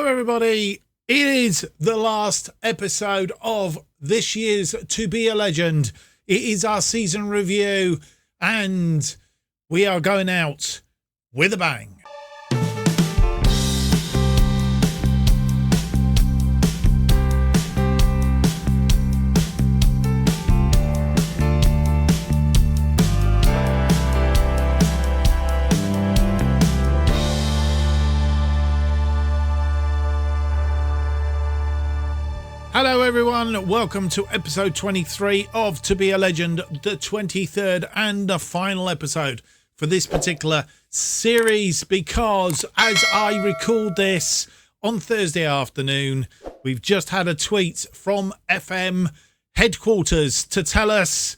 Hello, everybody. It is the last episode of this year's To Be a Legend. It is our season review, and we are going out with a bang. Hello everyone, welcome to episode 23 of To Be a Legend, the 23rd and the final episode for this particular series, because as I record this on Thursday afternoon, we've just had a tweet from FM headquarters to tell us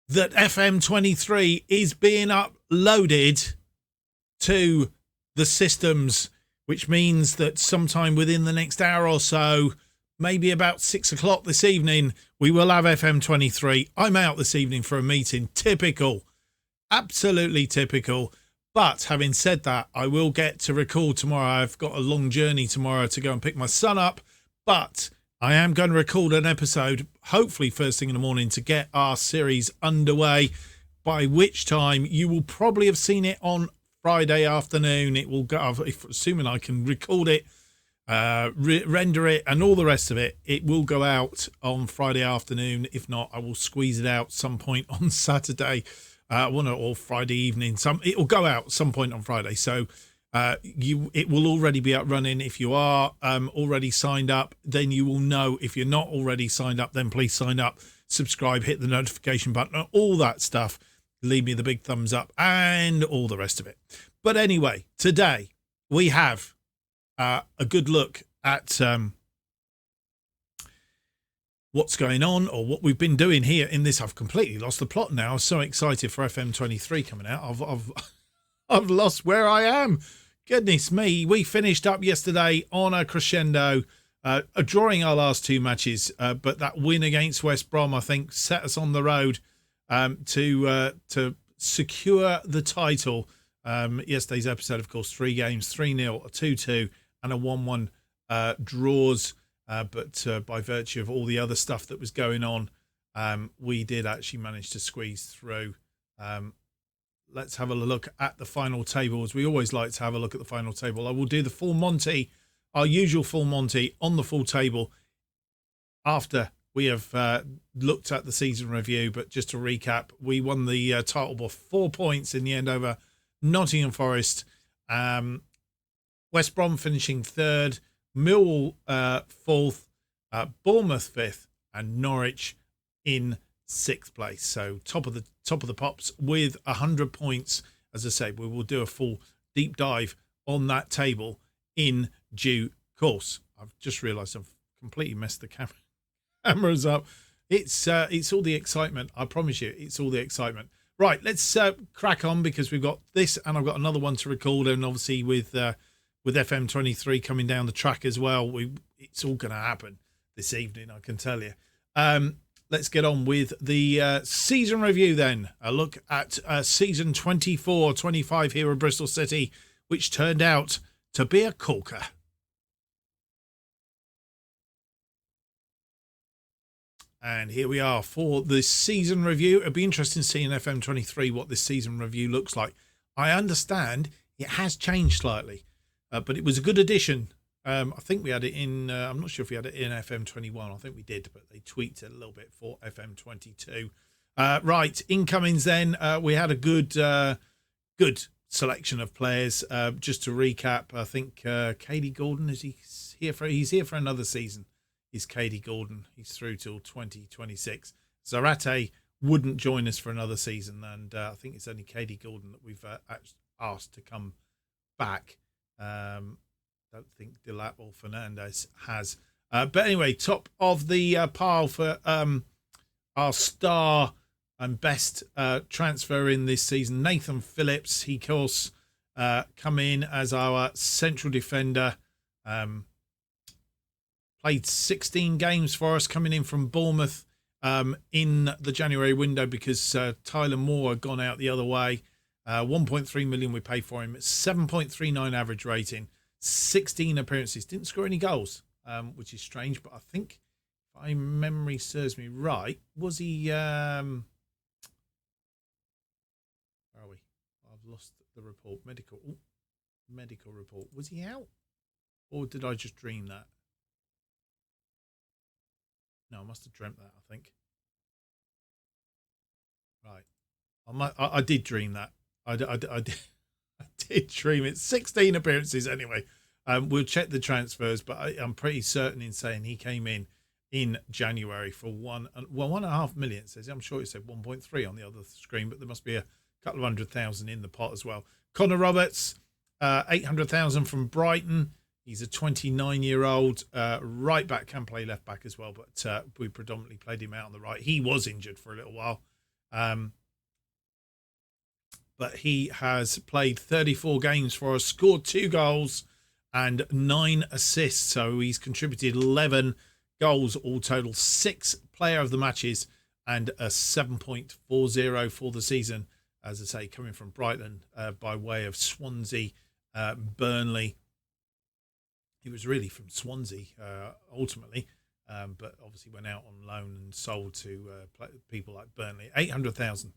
that FM23 is being uploaded to the systems, which means that sometime within the next hour or so, maybe about 6 o'clock this evening, we will have FM23. I'm out this evening for a meeting. Typical. Absolutely typical. But having said that, I will get to record tomorrow. I've got a long journey tomorrow to go and pick my son up. But I am going to record an episode, hopefully first thing in the morning, to get our series underway, by which time you will probably have seen it on Friday afternoon. It will go, assuming I can record it, render it and all the rest of it. It will go out on Friday afternoon. If not, I will squeeze it out some point on Saturday, or Friday evening. It will go out some point on Friday, so it will already be up running. If you are already signed up, then you will know. If you're not already signed up, then please sign up, subscribe, hit the notification button, all that stuff. Leave me the big thumbs up and all the rest of it. But anyway, today we have a good look at what's going on, or what we've been doing here in this. I've completely lost the plot now. I'm so excited for FM23 coming out. I've lost where I am. Goodness me. We finished up yesterday on a crescendo, drawing our last two matches, but that win against West Brom, I think, set us on the road to secure the title. Yesterday's episode, of course, 3 games, 3-0, a 2-2 and a 1-1 draws, but by virtue of all the other stuff that was going on, we did actually manage to squeeze through. Let's have a look at the final table, as we always like to have a look at the final table. I will do the full Monty, our usual full Monty, on the full table after we have looked at the season review. But just to recap, we won the title by 4 points in the end over Nottingham Forest. West Brom finishing 3rd, Millwall 4th, Bournemouth 5th, and Norwich in 6th place. So top of the pops with 100 points. As I say, we will do a full deep dive on that table in due course. I've just realised I've completely messed the cameras up. It's all the excitement. I promise you, it's all the excitement. Right, let's crack on, because we've got this and I've got another one to record, and obviously with FM23 coming down the track as well, it's all going to happen this evening, I can tell you. Let's get on with the season review then. A look at season 24-25 here in Bristol City, which turned out to be a corker. And here we are for the season review. It'll be interesting to see in FM23 what this season review looks like. I understand it has changed slightly. But it was a good addition. I think we had it in, I'm not sure if we had it in FM21. I think we did, but they tweaked it a little bit for FM22. Right, incomings then. We had a good selection of players. Just to recap, I think Katie Gordon, he's here for another season. Is Katie Gordon. He's through till 2026. Zarate wouldn't join us for another season, and I think it's only Katie Gordon that we've asked to come back. Don't think Delap or Fernandez has. But anyway, top of the pile for our star and best transfer in this season, Nathan Phillips. He, of course, come in as our central defender. Played 16 games for us, coming in from Bournemouth in the January window, because Tyler Moore had gone out the other way. 1.3 million we paid for him. 7.39 average rating, 16 appearances. Didn't score any goals, which is strange, but I think, if my memory serves me right, was he... where are we? I've lost the report. Medical report. Was he out? Or did I just dream that? No, I must have dreamt that, I think. Right. I did dream that. I did dream it. 16 appearances anyway. We'll check the transfers, but I'm pretty certain in saying he came in January for 1.5 million. It says, I'm sure it said 1.3 on the other screen, but there must be a couple of 100,000 in the pot as well. Connor Roberts, 800,000 from Brighton. He's a 29-year-old right back, can play left back as well, but we predominantly played him out on the right. He was injured for a little while. But he has played 34 games for us, scored 2 goals and 9 assists. So he's contributed 11 goals all total, 6 player of the matches and a 7.40 for the season. As I say, coming from Brighton by way of Swansea, Burnley. He was really from Swansea ultimately, but obviously went out on loan and sold to people like Burnley. 800,000.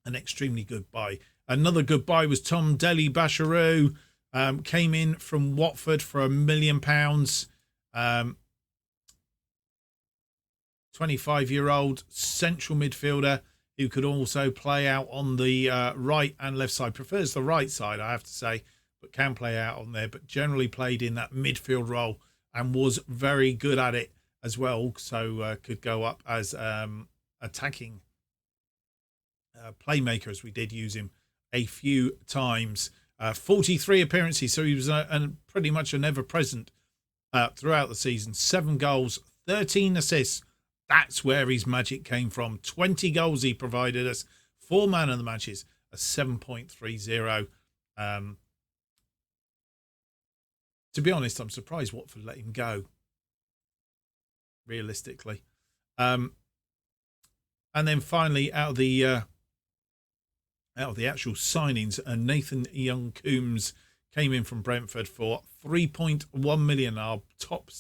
An extremely good buy. Another good buy was Tom Deli Basharoo. Came in from Watford for £1 million. 25-year-old central midfielder who could also play out on the right and left side. Prefers the right side, I have to say, but can play out on there. But generally played in that midfield role and was very good at it as well. So could go up as attacking playmaker, as we did use him a few times. 43 appearances, so he was pretty much an ever-present throughout the season. 7 goals, 13 assists. That's where his magic came from. 20 goals he provided us. 4 man of the matches, a 7.30. To be honest, I'm surprised Watford let him go, realistically. And then finally, out of the actual signings, Nathan Young-Coombs came in from Brentford for 3.1 million, our top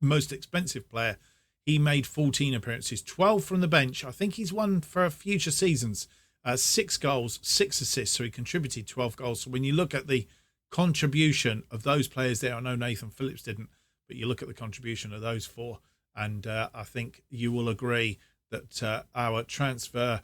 most expensive player. He made 14 appearances, 12 from the bench. I think he's one for future seasons. 6 goals, 6 assists, so he contributed 12 goals. So when you look at the contribution of those players there, I know Nathan Phillips didn't, but you look at the contribution of those 4, and I think you will agree that our transfer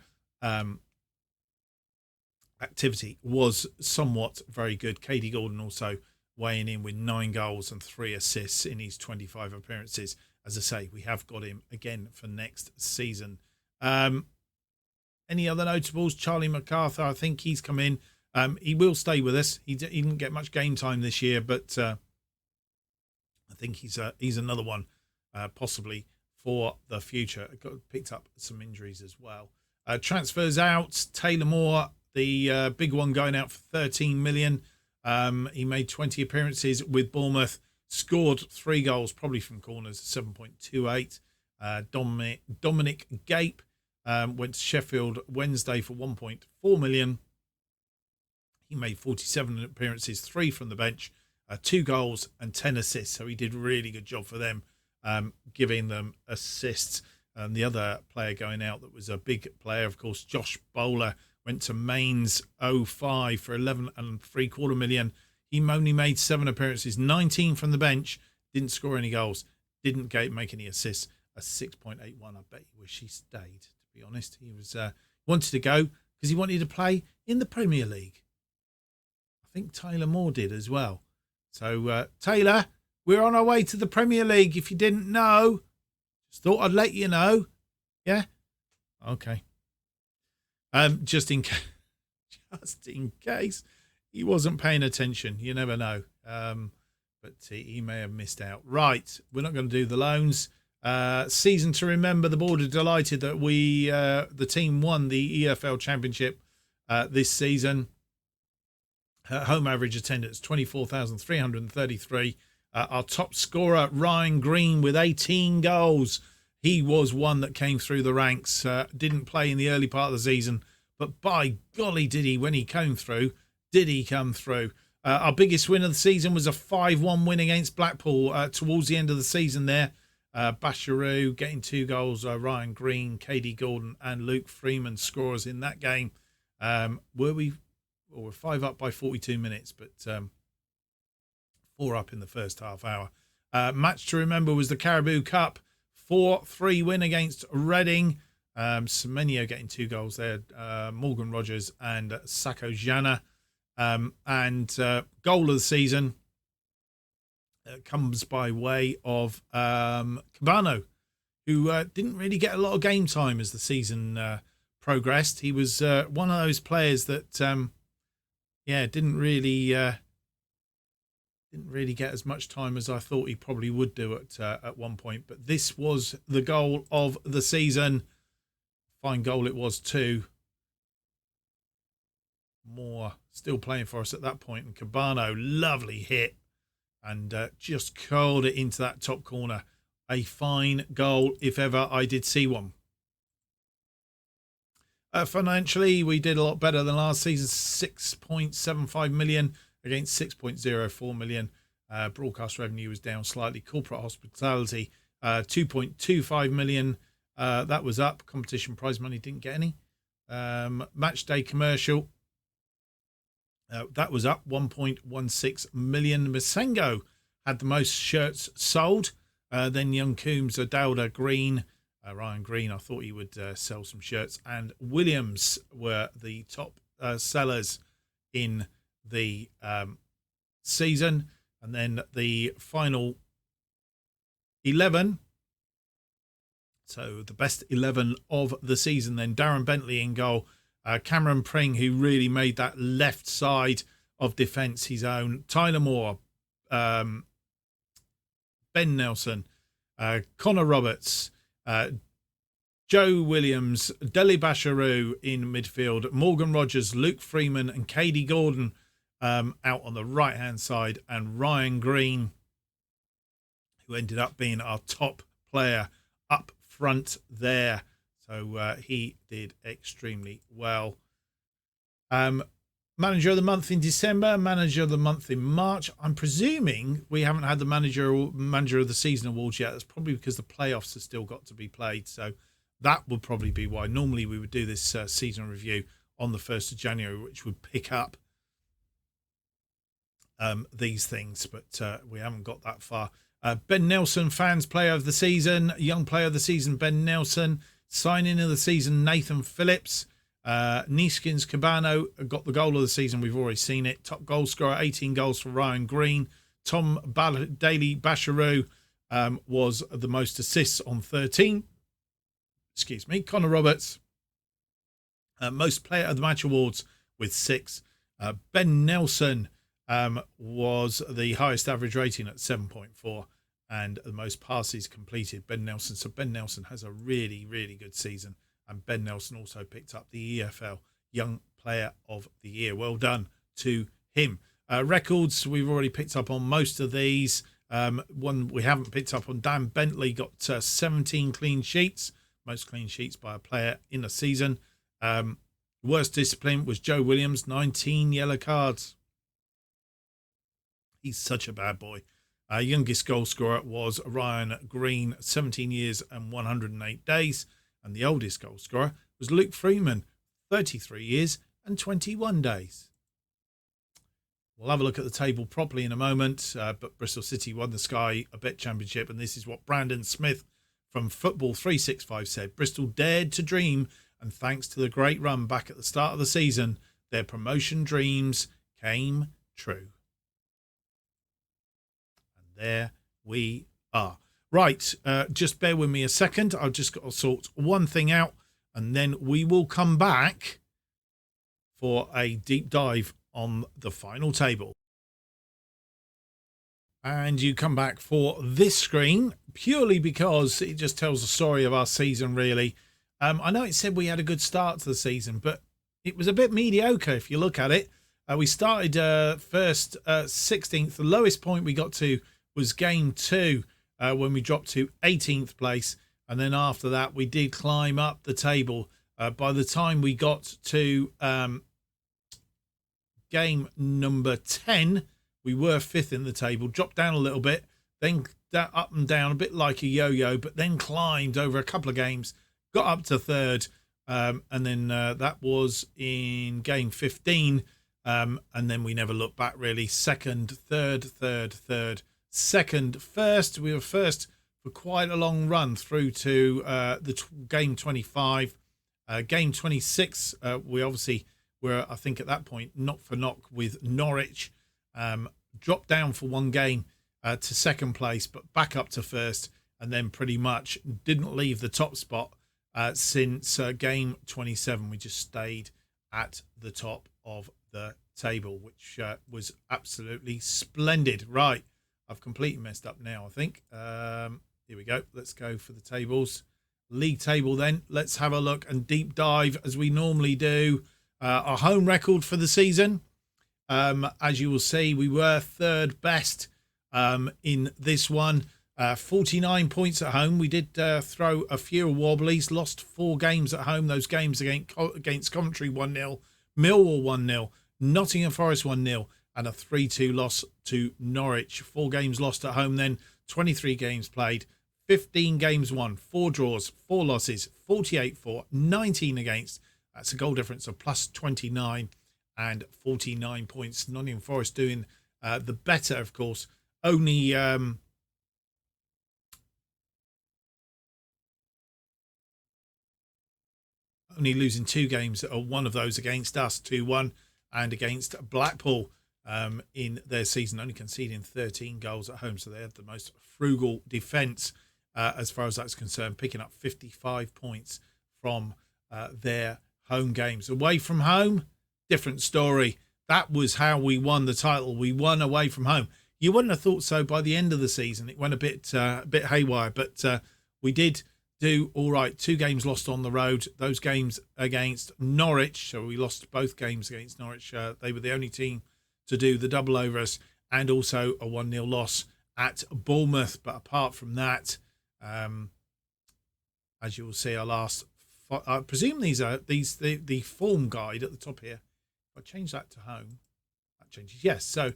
activity was somewhat very good. Katie Gordon also weighing in with 9 goals and 3 assists in his 25 appearances. As I say, we have got him again for next season. Any other notables? Charlie MacArthur, I think he's come in. He will stay with us. He didn't get much game time this year, but I think he's another one possibly for the future. Picked up some injuries as well. Transfers out. Taylor Moore, the big one, going out for 13 million. He made 20 appearances with Bournemouth, scored 3 goals, probably from corners, 7.28. Dominic Gape went to Sheffield Wednesday for 1.4 million. He made 47 appearances, 3 from the bench, 2 goals and 10 assists. So he did a really good job for them, giving them assists. The other player going out that was a big player, of course, Josh Bowler, went to Mainz 05 for 11.75 million. He only made 7 appearances, 19 from the bench, didn't score any goals, didn't make any assists. A 6.81. I bet he wish he stayed, to be honest. He was wanted to go because he wanted to play in the Premier League. I think Taylor Moore did as well. So, Taylor, we're on our way to the Premier League. If you didn't know, just thought I'd let you know. Yeah? Okay. Just in case he wasn't paying attention. You never know. But he may have missed out. Right. We're not going to do the loans. Season to remember. The board are delighted that the team won the EFL Championship this season. Home average attendance 24,333. Our top scorer, Ryan Green, with 18 goals. He was one that came through the ranks. Didn't play in the early part of the season, but by golly did he when he came through. did he come through. Our biggest win of the season was a 5-1 win against Blackpool towards the end of the season there. Basharoo getting 2 goals, Ryan Green, KD Gordon and Luke Freeman scorers in that game. We're 5 up by 42 minutes, but 4 up in the first half hour. Match to remember was the Caribou Cup 4-3 win against Reading. Semenyo getting 2 goals there, Morgan Rogers and Sako Jana. And goal of the season comes by way of Cabano, who didn't really get a lot of game time as the season progressed. He was one of those players that didn't really get as much time as I thought he probably would do at one point. But this was the goal of the season. Fine goal it was too. Moore still playing for us at that point, and Cabano, lovely hit, and just curled it into that top corner. A fine goal if ever I did see one. Financially, we did a lot better than last season. 6.75 million against 6.04 million. Broadcast revenue was down slightly. Corporate hospitality, 2.25 million. That was up. Competition prize money didn't get any. Match day commercial, that was up 1.16 million. Masengo had the most shirts sold. Then Young Coombs, Dowda Green, Ryan Green, I thought he would sell some shirts. And Williams were the top sellers in the season. And then the final 11. So the best 11 of the season then. Darren Bentley in goal. Cameron Pring, who really made that left side of defence his own. Tyler Moore, Ben Nelson, Connor Roberts, Joe Williams, Deli Basharoo in midfield, Morgan Rogers, Luke Freeman and KD Gordon out on the right-hand side, and Ryan Green, who ended up being our top player up front there. So he did extremely well. Manager of the month in December, manager of the month in March. I'm presuming we haven't had the manager of the season awards yet. That's probably because the playoffs have still got to be played. So that would probably be why. Normally we would do this season review on the 1st of January, which would pick up these things, but we haven't got that far. Ben Nelson, fans player of the season, young player of the season, Ben Nelson. Signing of the season, Nathan Phillips. Neeskins Cabano got the goal of the season. We've already seen it. Top goal scorer, 18 goals for Ryan Green. Daly Basharoo was the most assists on 13. Excuse me. Connor Roberts, most player of the match awards with 6. Ben Nelson was the highest average rating at 7.4. And the most passes completed, Ben Nelson. So Ben Nelson has a really, really good season. And Ben Nelson also picked up the EFL Young Player of the Year. Well done to him. Records, we've already picked up on most of these. One we haven't picked up on, Dan Bentley got 17 clean sheets. Most clean sheets by a player in a season. Worst discipline was Joe Williams, 19 yellow cards. He's such a bad boy. Youngest goal scorer was Ryan Green, 17 years and 108 days. And the oldest goal scorer was Luke Freeman, 33 years and 21 days. We'll have a look at the table properly in a moment. But Bristol City won the Sky Bet Championship. And this is what Brandon Smith from Football 365 said. Bristol dared to dream. And thanks to the great run back at the start of the season, their promotion dreams came true. There we are. Right, just bear with me a second. I've just got to sort one thing out, and then we will come back for a deep dive on the final table. And you come back for this screen purely because it just tells the story of our season, really. I know it said we had a good start to the season, but it was a bit mediocre if you look at it. We started first 16th. The lowest point we got to was game 2 when we dropped to 18th place, and then after that we did climb up the table. By the time we got to game number 10. We were 5th in the table, dropped down a little bit, then up and down a bit like a yo-yo, but then climbed over a couple of games, got up to 3rd, and then that was in game 15, and then we never looked back really. 2nd, 3rd, 3rd, 2nd, 1st. We were 1st for quite a long run through to game 25. Game 26, we obviously were, I think at that point, knock for knock with Norwich. Dropped down for one game to 2nd place, but back up to 1st, and then pretty much didn't leave the top spot since game 27. We just stayed at the top of the table, which was absolutely splendid. Right, I've completely messed up now, I think. Here we go. Let's go for the tables. League table then. Let's have a look and deep dive, as we normally do, our home record for the season. As you will see, we were 3rd best in this one. 49 points at home. We did throw a few wobblies, lost 4 games at home. Those games against Coventry 1-0, Millwall 1-0, Nottingham Forest 1-0, and a 3-2 loss to Norwich. 4 games lost at home then, 23 games played, 15 games won, 4 draws, 4 losses, 48 for, 19 against. That's a goal difference of plus 29 and 49 points. Nottingham Forest doing the better, of course. Only losing 2 games, one of those against us, 2-1, and against Blackpool in their season, only conceding 13 goals at home. So they had the most frugal defence as far as that's concerned, picking up 55 points from their home games. Away from home, different story. That was how we won the title. We won away from home. You wouldn't have thought so by the end of the season. It went a bit haywire, but we did do all right. 2 games lost on the road. Those games against Norwich. So we lost both games against Norwich. They were the only team to do the double over us, and also a 1-0 loss at Bournemouth. But apart from that, as you will see, our last, I presume these are the form guide at the top here. If I change that to home, that changes. Yes. So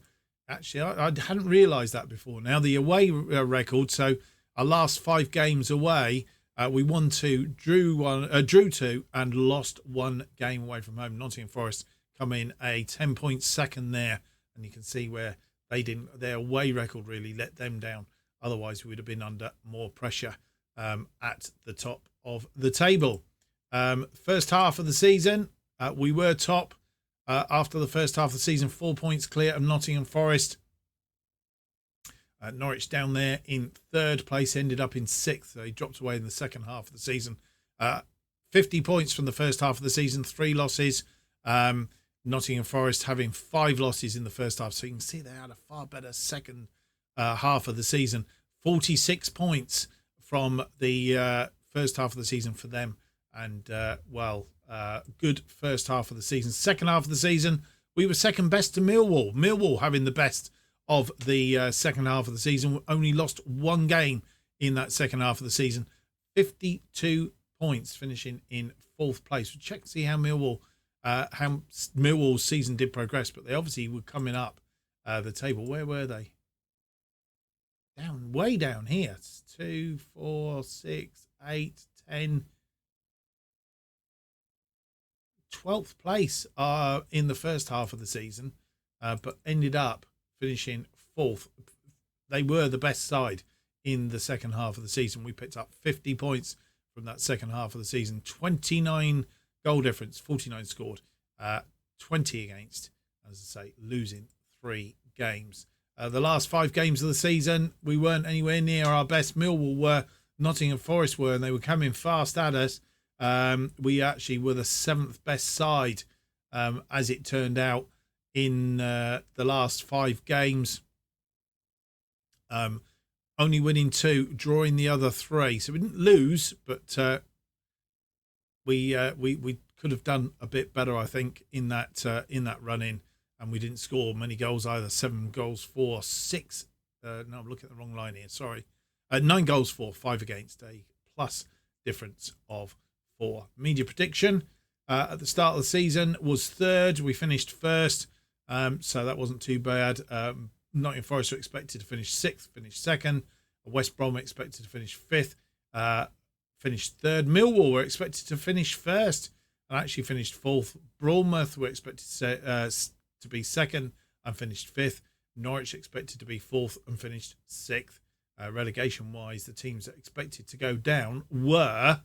actually, I hadn't realised that before. Now the away record. So our last 5 games away, we won 2, drew 2, and lost 1 game away from home. Nottingham Forest come in a 10-point second there, and you can see where they didn't. Their away record really let them down. Otherwise, we would have been under more pressure at the top of the table. First half of the season, we were top. After the first half of the season, 4 points clear of Nottingham Forest. Norwich down there in 3rd place, ended up in 6th. They dropped away in the second half of the season. 50 points from the first half of the season, 3 losses. Nottingham Forest having 5 losses in the first half. So you can see they had a far better second half of the season. 46 points from the first half of the season for them. And, good first half of the season. Second half of the season, we were second best to Millwall. Millwall having the best of the second half of the season. Only lost 1 game in that second half of the season. 52 points, finishing in 4th place. We'll check to see how Millwall's season did progress, but they obviously were coming up the table. Where were they? Way down here. 2, 4, 6, 8, 10. 12th place in the first half of the season, but ended up finishing 4th. They were the best side in the second half of the season. We picked up 50 points from that second half of the season. 29 goal difference, 49 scored, 20 against, as I say, losing 3 games. The last 5 games of the season, we weren't anywhere near our best. Millwall were, Nottingham Forest were, and they were coming fast at us. We actually were the 7th best side, as it turned out, in the last 5 games. Only winning 2, drawing the other 3. So we didn't lose, but we could have done a bit better, I think, in that run-in. And we didn't score many goals either. 7 goals for, 6. No, I'm looking at the wrong line here. Sorry. 9 goals for, 5 against. A plus difference of 4. Media prediction at the start of the season was 3rd. We finished 1st. So that wasn't too bad. Nottingham Forest were expected to finish 6th, finished 2nd. West Brom were expected to finish 5th, finished 3rd. Millwall were expected to finish 1st and actually finished 4th. Bournemouth were expected to be 2nd and finished 5th. Norwich expected to be 4th and finished 6th. Relegation-wise, the teams that expected to go down were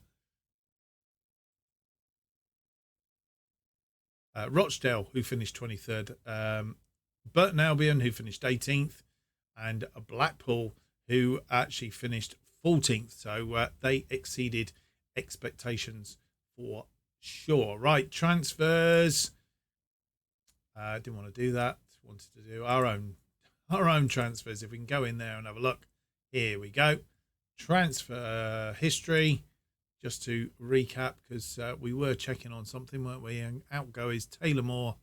Rochdale, who finished 23rd, Burton Albion, who finished 18th, and Blackpool, who actually finished 14th. So they exceeded expectations for sure. Right, transfers. Didn't want to do that. Wanted to do our own transfers. If we can go in there and have a look. Here we go. Transfer history. Just to recap, because we were checking on something, weren't we? And outgoings, Taylor Moore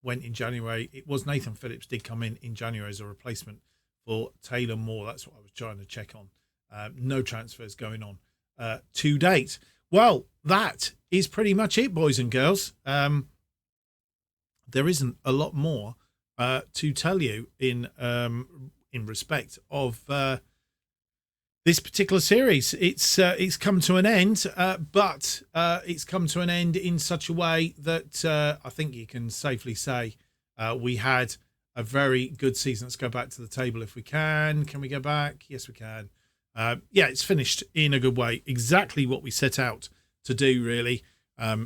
went in January. It was Nathan Phillips did come in January as a replacement for Taylor Moore. That's what I was trying to check on. No transfers going on to date. Well, that is pretty much it, boys and girls. There isn't a lot more to tell you in respect of this particular series. It's come to an end, but it's come to an end in such a way that I think you can safely say we had a very good season. Let's go back to the table if we can. Can we go back? Yes, we can. Yeah, it's finished in a good way. Exactly what we set out to do, really,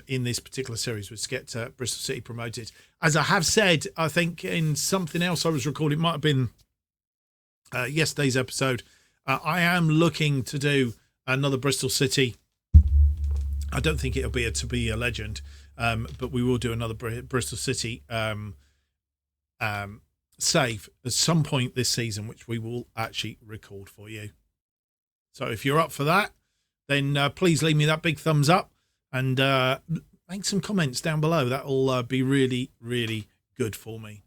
in this particular series, was get Bristol City promoted. As I have said, I think in something else I was recording, it might have been yesterday's episode, I am looking to do another Bristol City. I don't think it'll be To Be a Legend, but we will do another Bristol City save at some point this season, which we will actually record for you. So if you're up for that, then please leave me that big thumbs up and make some comments down below. That'll be really, really good for me.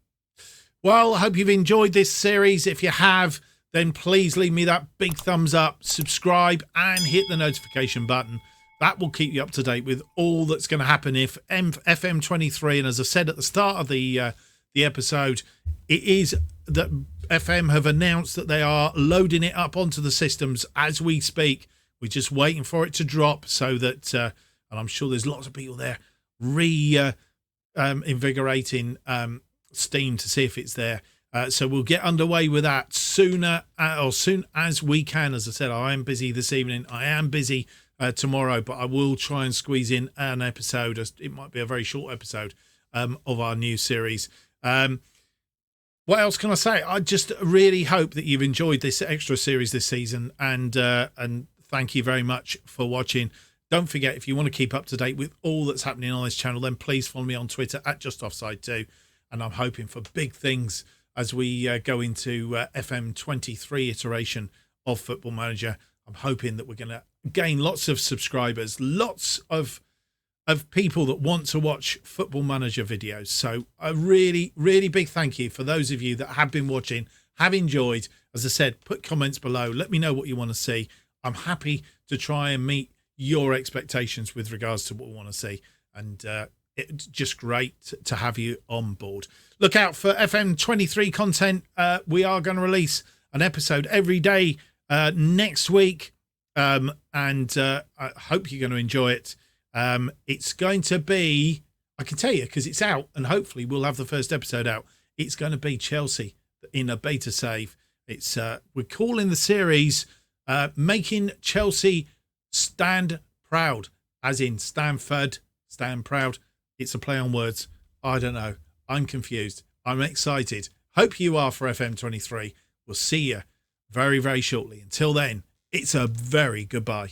Well, I hope you've enjoyed this series. If you have, then please leave me that big thumbs up, subscribe, and hit the notification button. That will keep you up to date with all that's going to happen if FM23. And as I said at the start of the episode, it is that FM have announced that they are loading it up onto the systems as we speak. We're just waiting for it to drop so that, and I'm sure there's lots of people there invigorating Steam to see if it's there. So we'll get underway with that soon as we can. As I said, I am busy this evening. I am busy tomorrow, but I will try and squeeze in an episode. It might be a very short episode of our new series. What else can I say? I just really hope that you've enjoyed this extra series this season, and thank you very much for watching. Don't forget, if you want to keep up to date with all that's happening on this channel, then please follow me on Twitter at JustOffsideFM. And I'm hoping for big things as we go into FM23 iteration of Football Manager. I'm hoping that we're going to gain lots of subscribers, lots of people that want to watch Football Manager videos. So a really, really big thank you for those of you that have been watching, have enjoyed. As I said, put comments below. Let me know what you want to see. I'm happy to try and meet your expectations with regards to what we want to see. And it's just great to have you on board. Look out for FM23 content. We are going to release an episode every day next week. And I hope you're going to enjoy it. It's going to be, I can tell you because it's out, and hopefully we'll have the first episode out. It's going to be Chelsea in a beta save. It's we're calling the series Making Chelsea Stand Proud, as in Stanford, stand proud. It's a play on words. I don't know. I'm confused. I'm excited. Hope you are for FM23. We'll see you very, very shortly. Until then, it's a very goodbye.